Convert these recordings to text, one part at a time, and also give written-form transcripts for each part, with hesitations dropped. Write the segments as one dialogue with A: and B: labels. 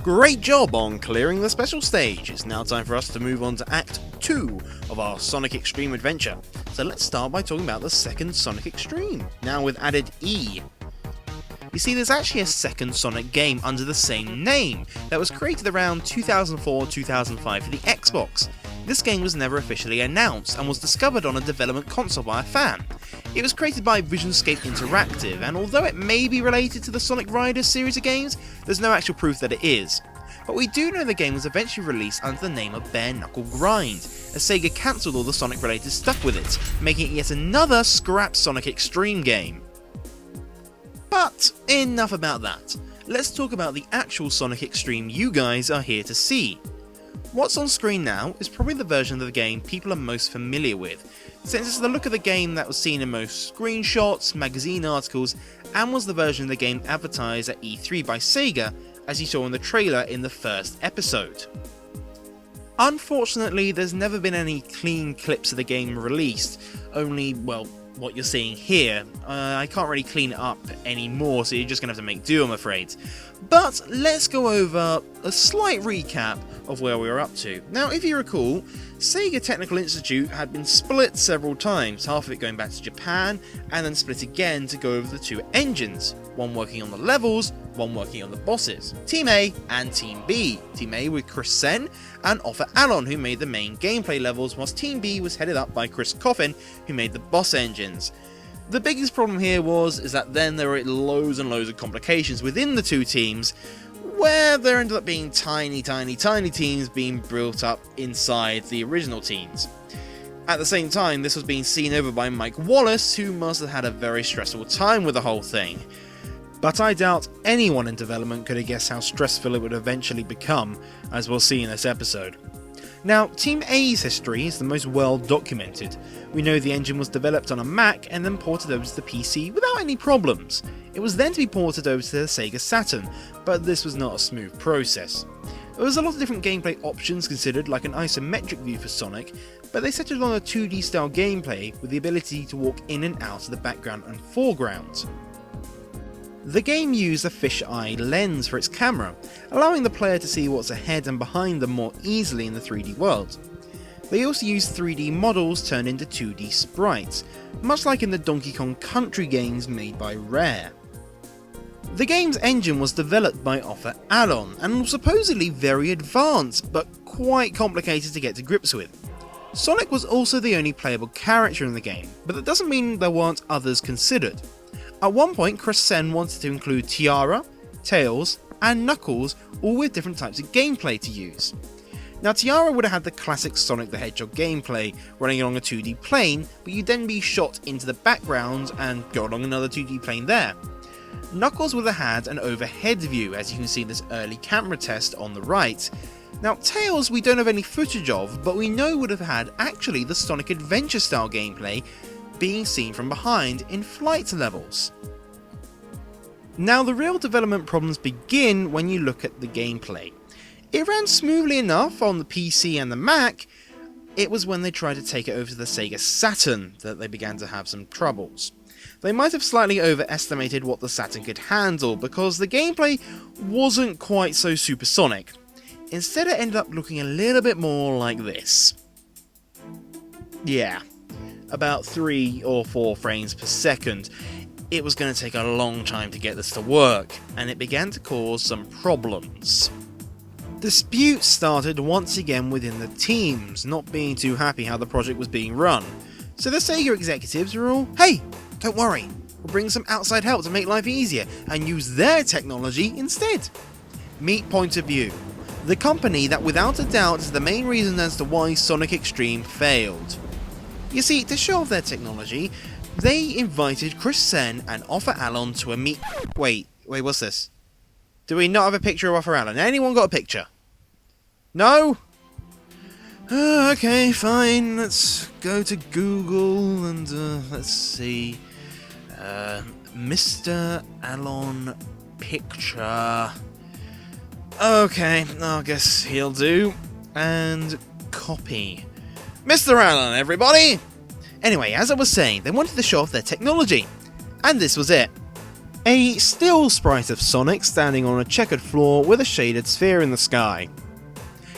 A: Great job on clearing the special stage. It's now time for us to move on to Act 2 of our Sonic Xtreme adventure. So let's start by talking about the second Sonic Xtreme, now with added E. You see, there's actually a second Sonic game under the same name that was created around 2004-2005 for the Xbox. This game was never officially announced and was discovered on a development console by a fan. It was created by Visionscape Interactive, and although it may be related to the Sonic Riders series of games, there's no actual proof that it is. But we do know the game was eventually released under the name of Bare Knuckle Grind, as Sega cancelled all the Sonic related stuff with it, making it yet another scrap Sonic Xtreme game. But enough about that. Let's talk about the actual Sonic Xtreme you guys are here to see. What's on screen now is probably the version of the game people are most familiar with, since it's the look of the game that was seen in most screenshots, magazine articles, and was the version of the game advertised at E3 by Sega, as you saw in the trailer in the first episode. Unfortunately, there's never been any clean clips of the game released, only, well, what you're seeing here. I can't really clean it up anymore, so you're just going to have to make do, I'm afraid. But let's go over a slight recap of where we were up to. Now, if you recall, Sega Technical Institute had been split several times, half of it going back to Japan, and then split again to go over the two engines, one working on the levels, one working on the bosses. Team A and Team B. Team A with Chris Sen and Offer Alon, who made the main gameplay levels, whilst Team B was headed up by Chris Coffin, who made the boss engines. The biggest problem here is that then there were loads and loads of complications within the two teams, where there ended up being tiny teams being built up inside the original teams. At the same time, this was being seen over by Mike Wallace, who must have had a very stressful time with the whole thing. But I doubt anyone in development could have guessed how stressful it would eventually become, as we'll see in this episode. Now, Team A's history is the most well documented. We know the engine was developed on a Mac and then ported over to the PC without any problems. It was then to be ported over to the Sega Saturn, but this was not a smooth process. There was a lot of different gameplay options considered, like an isometric view for Sonic, but they settled on a 2D style gameplay with the ability to walk in and out of the background and foreground. The game used a fisheye lens for its camera, allowing the player to see what's ahead and behind them more easily in the 3D world. They also used 3D models turned into 2D sprites, much like in the Donkey Kong Country games made by Rare. The game's engine was developed by Offer Alon, and was supposedly very advanced, but quite complicated to get to grips with. Sonic was also the only playable character in the game, but that doesn't mean there weren't others considered. At one point, Chris Sen wanted to include Tiara, Tails, and Knuckles, all with different types of gameplay to use. Now, Tiara would have had the classic Sonic the Hedgehog gameplay, running along a 2D plane, but you'd then be shot into the background and go along another 2D plane there. Knuckles would have had an overhead view, as you can see in this early camera test on the right. Now, Tails we don't have any footage of, but we know would have had actually the Sonic Adventure style gameplay, being seen from behind in flight levels. Now, the real development problems begin when you look at the gameplay. It ran smoothly enough on the PC and the Mac. It was when they tried to take it over to the Sega Saturn that they began to have some troubles. They might have slightly overestimated what the Saturn could handle, because the gameplay wasn't quite so supersonic. Instead, it ended up looking a little bit more like this. Yeah, about 3 or 4 frames per second. It was going to take a long time to get this to work, and it began to cause some problems. Disputes started once again within the teams, not being too happy how the project was being run. So the Sega executives were all, hey, don't worry, we'll bring some outside help to make life easier, and use their technology instead. Meet Point of View, the company that without a doubt is the main reason as to why Sonic Xtreme failed. You see, to show off their technology, they invited Chris Sen and Offer Alon to a meet. Wait, what's this? Do we not have a picture of Offer Alon? Anyone got a picture? No? Okay, fine. Let's go to Google and let's see. Mr. Alon picture. Okay, I guess he'll do. And copy. Mr. Alon, everybody! Anyway, as I was saying, they wanted to show off their technology. And this was it. A still sprite of Sonic standing on a checkered floor with a shaded sphere in the sky.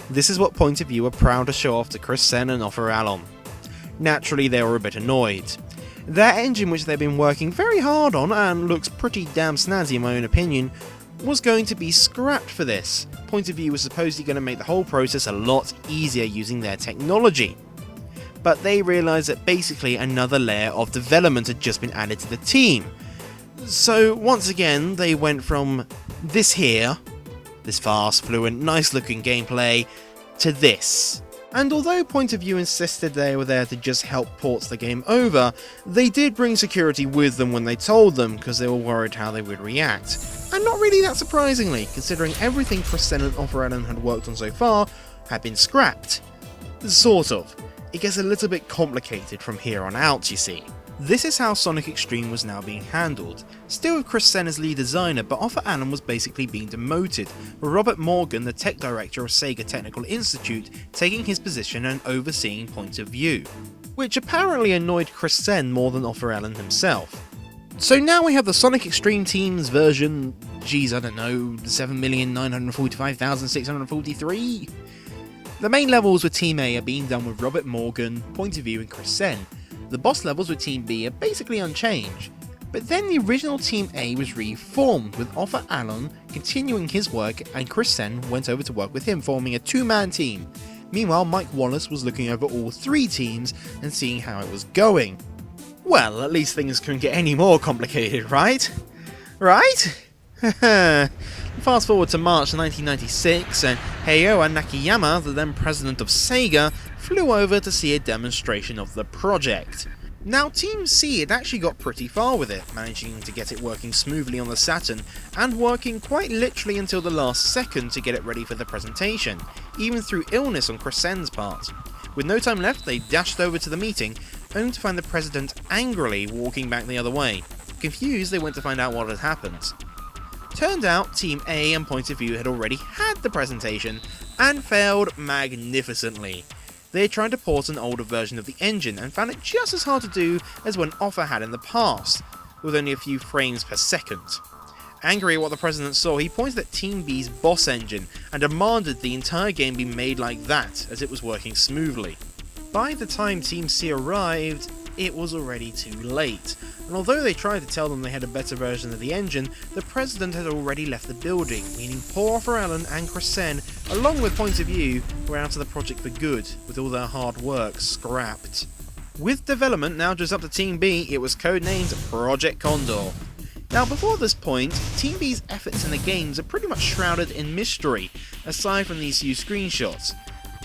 A: This is what point of view are proud to show off to Chris Sen and Offer Allen. Naturally, they were a bit annoyed. Their engine, which they've been working very hard on and looks pretty damn snazzy in my own opinion, was going to be scrapped for this. Point of view was supposedly going to make the whole process a lot easier using their technology. But they realised that basically another layer of development had just been added to the team. So once again, they went from this here, this fast, fluent, nice looking gameplay, to this. And although Point of View insisted they were there to just help port the game over, they did bring security with them when they told them, because they were worried how they would react. And not really that surprisingly, considering everything Chris Sen and Offer Allen had worked on so far had been scrapped. Sort of. It gets a little bit complicated from here on out, you see. This is how Sonic Xtreme was now being handled. Still with Chris Sen as lead designer, but Offer Allen was basically being demoted, with Robert Morgan, the tech director of Sega Technical Institute, taking his position and overseeing Point of View, which apparently annoyed Chris Sen more than Offer Allen himself. So now we have the Sonic Xtreme team's version, geez, I don't know, 7,945,643? The main levels with Team A are being done with Robert Morgan, Point of View and Chris Sen. The boss levels with Team B are basically unchanged, but then the original Team A was reformed, with Offer Allen continuing his work and Chris Sen went over to work with him, forming a two-man team. Meanwhile, Mike Wallace was looking over all three teams and seeing how it was going. Well, at least things couldn't get any more complicated, right? Right? Fast forward to March 1996, and Heiyo Nakayama, the then president of Sega, flew over to see a demonstration of the project. Now, Team C had actually got pretty far with it, managing to get it working smoothly on the Saturn, and working quite literally until the last second to get it ready for the presentation, even through illness on Chris Sen's part. With no time left, they dashed over to the meeting, only to find the president angrily walking back the other way. Confused, they went to find out what had happened. Turned out, Team A and Point of View had already had the presentation, and failed magnificently. They had tried to port an older version of the engine, and found it just as hard to do as when Offer had in the past, with only a few frames per second. Angry at what the president saw, he pointed at Team B's boss engine, and demanded the entire game be made like that, as it was working smoothly. By the time Team C arrived, it was already too late, and although they tried to tell them they had a better version of the engine, the president had already left the building, meaning poor Offer Allen and Chris Sen, along with Point of View, were out of the project for good, with all their hard work scrapped. With development now just up to Team B, it was codenamed Project Condor. Now before this point, Team B's efforts in the games are pretty much shrouded in mystery, aside from these few screenshots,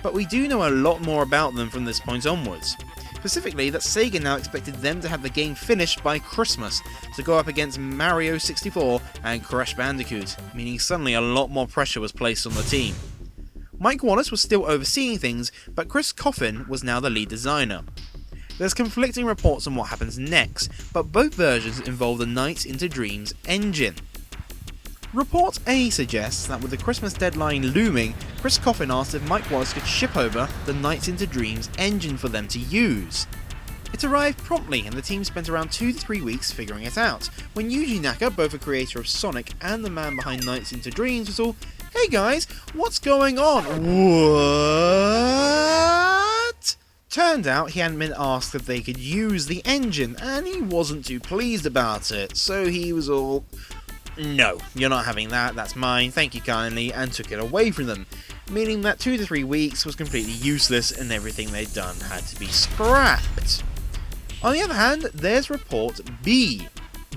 A: but we do know a lot more about them from this point onwards. Specifically, that Sega now expected them to have the game finished by Christmas to go up against Mario 64 and Crash Bandicoot, meaning suddenly a lot more pressure was placed on the team. Mike Wallace was still overseeing things, but Chris Coffin was now the lead designer. There's conflicting reports on what happens next, but both versions involve the Nights into Dreams engine. Report A suggests that with the Christmas deadline looming, Chris Coffin asked if Mike Wallace could ship over the Nights into Dreams engine for them to use. It arrived promptly, and the team spent around 2 to 3 weeks figuring it out, when Yuji Naka, both a creator of Sonic and the man behind Nights into Dreams, was all, "Hey guys, what's going on?" What? Turned out he hadn't been asked if they could use the engine, and he wasn't too pleased about it, so he was all, "No, you're not having that, that's mine, thank you kindly," and took it away from them, meaning that 2 to 3 weeks was completely useless and everything they'd done had to be scrapped. On the other hand, there's report B.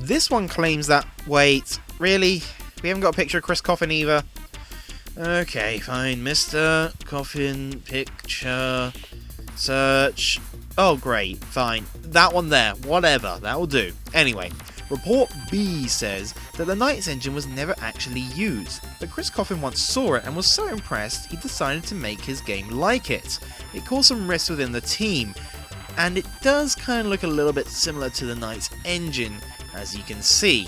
A: This one claims that, wait, really? We haven't got a picture of Chris Coffin either? Okay, fine, Mr. Coffin, picture, search, oh great, fine, that one there, whatever, that will do. Anyway, Report B says that the Nights engine was never actually used, but Chris Coffin once saw it and was so impressed he decided to make his game like it. It caused some rifts within the team, and it does kind of look a little bit similar to the Nights engine, as you can see.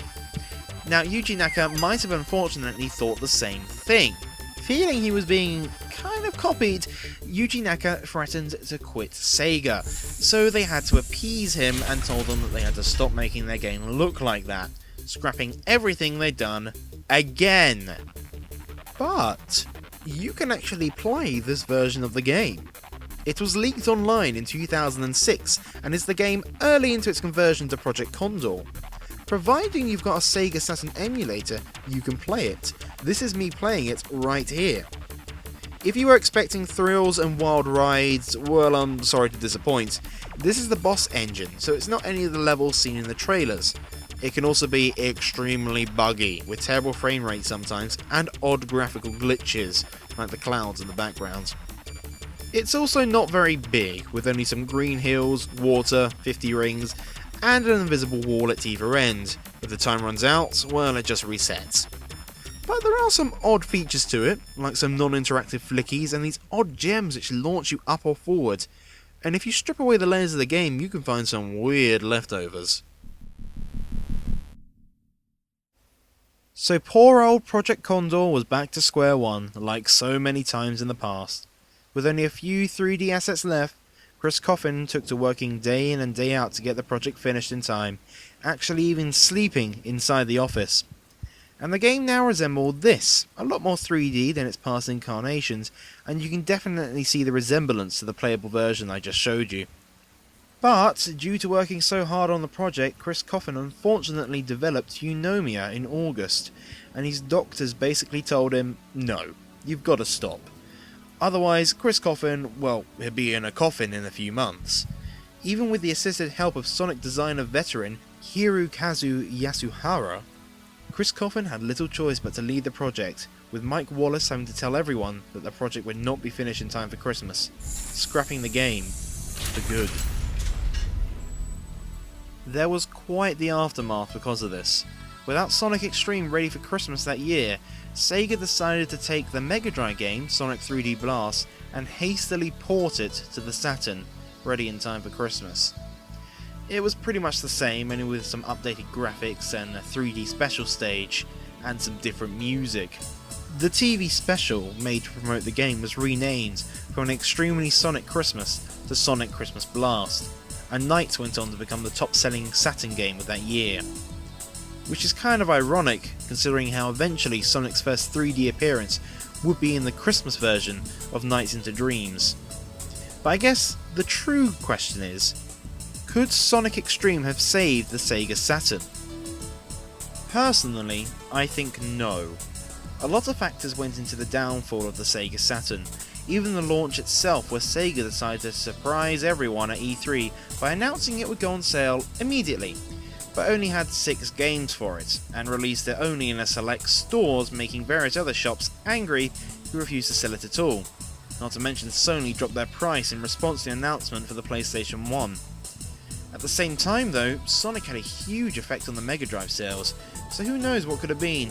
A: Now, Yuji Naka might have unfortunately thought the same thing. Feeling he was being kind of copied, Yuji Naka threatened to quit Sega, so they had to appease him and told them that they had to stop making their game look like that. scrapping everything they'd done again. But you can actually play this version of the game. It was leaked online in 2006 and is the game early into its conversion to Project CONDOR. Providing you've got a Sega Saturn emulator, you can play it. This is me playing it right here. If you were expecting thrills and wild rides, well, I'm sorry to disappoint. This is the boss engine, so it's not any of the levels seen in the trailers. It can also be extremely buggy, with terrible frame rates sometimes, and odd graphical glitches, like the clouds in the background. It's also not very big, with only some green hills, water, 50 rings, and an invisible wall at either end. If the time runs out, well, it just resets. But there are some odd features to it, like some non-interactive flickies and these odd gems which launch you up or forward. And if you strip away the layers of the game, you can find some weird leftovers. So poor old Project CONDOR was back to square one, like so many times in the past. With only a few 3D assets left, Chris Coffin took to working day in and day out to get the project finished in time, actually even sleeping inside the office. And the game now resembled this, a lot more 3D than its past incarnations, and you can definitely see the resemblance to the playable version I just showed you. But, due to working so hard on the project, Chris Coffin unfortunately developed pneumonia in August, and his doctors basically told him, no, you've got to stop. Otherwise, Chris Coffin, well, he'll be in a coffin in a few months. Even with the assisted help of Sonic designer veteran Hirokazu Yasuhara, Chris Coffin had little choice but to lead the project, with Mike Wallace having to tell everyone that the project would not be finished in time for Christmas, scrapping the game for good. There was quite the aftermath because of this. Without Sonic Xtreme ready for Christmas that year, Sega decided to take the Mega Drive game, Sonic 3D Blast, and hastily port it to the Saturn, ready in time for Christmas. It was pretty much the same, only with some updated graphics and a 3D special stage, and some different music. The TV special made to promote the game was renamed from an Extremely Sonic Christmas to Sonic Christmas Blast, and Knights went on to become the top-selling Saturn game of that year. Which is kind of ironic, considering how eventually Sonic's first 3D appearance would be in the Christmas version of Nights into Dreams. But I guess the true question is, could Sonic Xtreme have saved the Sega Saturn? Personally, I think no. A lot of factors went into the downfall of the Sega Saturn, even the launch itself, where Sega decided to surprise everyone at E3 by announcing it would go on sale immediately, but only had 6 games for it, and released it only in a select stores, making various other shops angry who refused to sell it at all. Not to mention Sony dropped their price in response to the announcement for the PlayStation 1. At the same time though, Sonic had a huge effect on the Mega Drive sales, so who knows what could have been.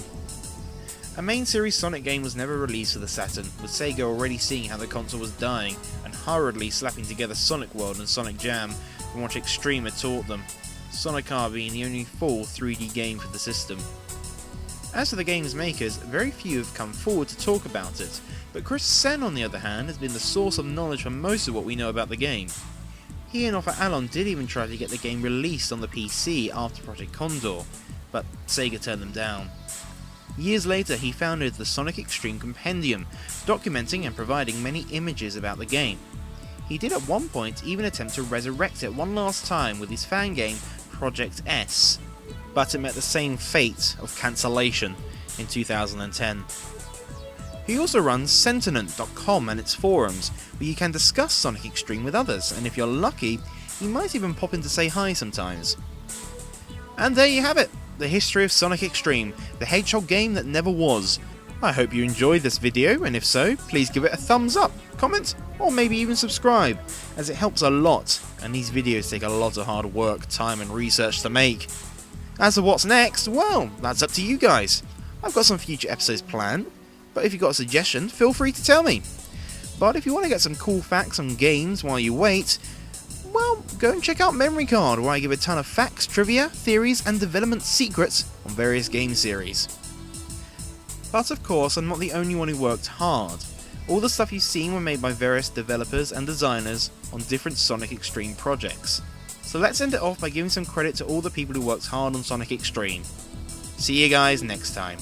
A: A main series Sonic game was never released for the Saturn, with Sega already seeing how the console was dying and hurriedly slapping together Sonic World and Sonic Jam from what Xtreme had taught them, Sonic R being the only full 3D game for the system. As for the game's makers, very few have come forward to talk about it, but Chris Sen on the other hand has been the source of knowledge for most of what we know about the game. He and Offa Alon did even try to get the game released on the PC after Project CONDOR, but Sega turned them down. Years later he founded the Sonic Xtreme Compendium, documenting and providing many images about the game. He did at one point even attempt to resurrect it one last time with his fan game Project S, but it met the same fate of cancellation in 2010. He also runs Sentiment.com and its forums, where you can discuss Sonic Xtreme with others, and if you're lucky, you might even pop in to say hi sometimes. And there you have it, the history of Sonic Xtreme, the Hedgehog game that never was. I hope you enjoyed this video, and if so, please give it a thumbs up, comment, or maybe even subscribe, as it helps a lot, and these videos take a lot of hard work, time and research to make. As for what's next, well, that's up to you guys. I've got some future episodes planned, but if you've got a suggestion, feel free to tell me. But if you want to get some cool facts on games while you wait, well, go and check out Memory Card, where I give a ton of facts, trivia, theories, and development secrets on various game series. But of course, I'm not the only one who worked hard. All the stuff you've seen were made by various developers and designers on different Sonic Xtreme projects. So let's end it off by giving some credit to all the people who worked hard on Sonic Xtreme. See you guys next time.